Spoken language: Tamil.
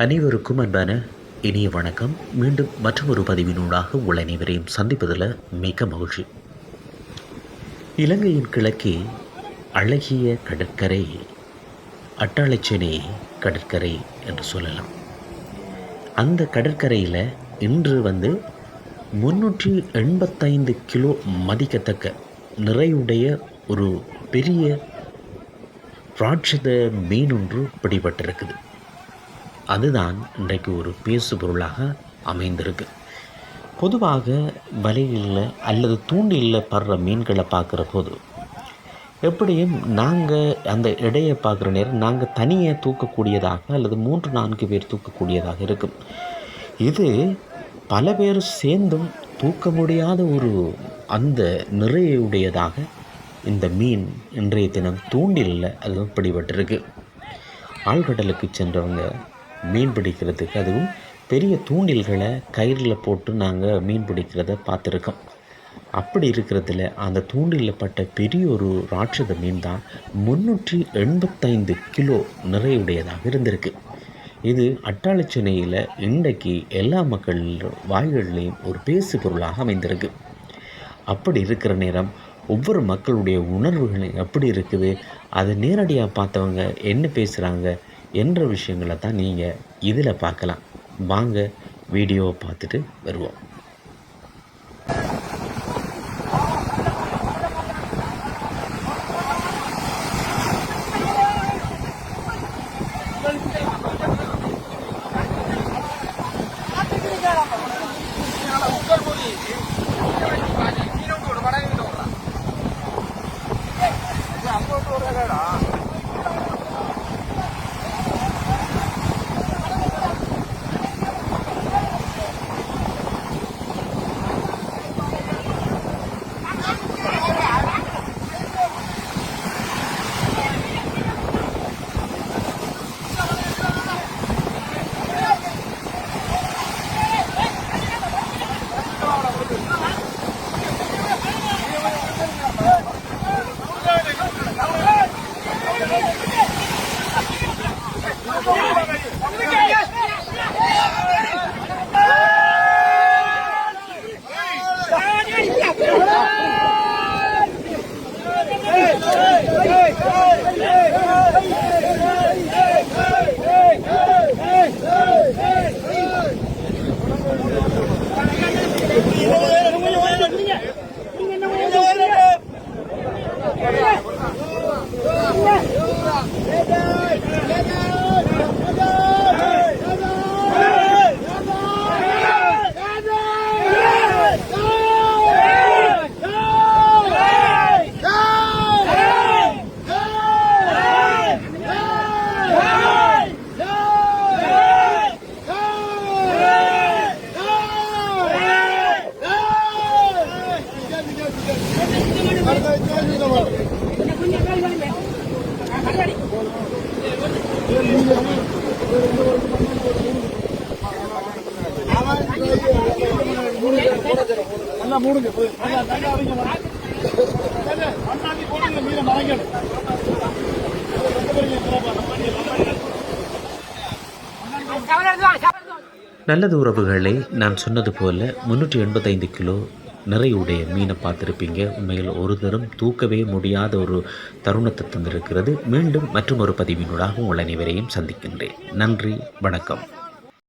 அனைவருக்கும் அன்பான இனிய வணக்கம். மீண்டும் மற்றொரு பதிவினூடாக உங்கள் அனைவரையும் சந்திப்பதில் மிக்க மகிழ்ச்சி. இலங்கையின் கிழக்கே அழகிய கடற்கரை அட்டாளச்சேனை கடற்கரை என்று சொல்லலாம். அந்த கடற்கரையில் இன்று 385 கிலோ மதிக்கத்தக்க நிறையுடைய ஒரு பெரிய ராட்சத மீன் ஒன்று பிடிபட்டிருக்குது. அதுதான் இன்றைக்கு ஒரு பேசு பொருளாக அமைந்திருக்கு. பொதுவாக வலையில் அல்லது தூண்டிலில் படுற மீன்களை பார்க்குற போது எப்படியும் நாங்கள் அந்த எடையை பார்க்குற நேரம் நாங்கள் தனியாக தூக்கக்கூடியதாக அல்லது 3-4 பேர் தூக்கக்கூடியதாக இருக்கும். இது பல பேர் சேர்ந்தும் தூக்க முடியாத ஒரு அந்த நிறையுடையதாக இந்த மீன் இன்றைய தினம் தூண்டிலில் அது பிடிபட்டிருக்கு. ஆழ்கடலுக்கு சென்றவங்க மீன் பிடிக்கிறதுக்கு, அதுவும் பெரிய தூண்டில்களை கயிறில் போட்டு நாங்கள் மீன் பிடிக்கிறத பார்த்துருக்கோம். அப்படி இருக்கிறதுல அந்த தூண்டிலில் பட்ட பெரிய ஒரு ராட்சத மீன் தான் 385 கிலோ நிறையுடையதாக இருந்திருக்கு. இது அட்டாளச்சேனையில் இன்றைக்கு எல்லா மக்கள் வாய்கள்லேயும் ஒரு பேசு பொருளாக அமைந்திருக்கு. அப்படி இருக்கிற நேரம் ஒவ்வொரு மக்களுடைய உணர்வுகள் எப்படி இருக்குது, அதை நேரடியாக பார்த்தவங்க என்ன பேசுகிறாங்க என்ற விஷயங்களை தான் நீங்கள் இதில் பார்க்கலாம். வாங்க வீடியோவை பார்த்துட்டு வருவோம். நல்லது உறவுகளை, நான் சொன்னது போல் 385 கிலோ நிறையுடைய மீனை பார்த்துருப்பீங்க. உண்மையில் ஒரு தரம் தூக்கவே முடியாத ஒரு தருணத்தை தந்திருக்கிறது. மீண்டும் மற்றும் ஒரு பதிவினூடாக உங்கள் அனைவரையும் சந்திக்கின்றேன். நன்றி, வணக்கம்.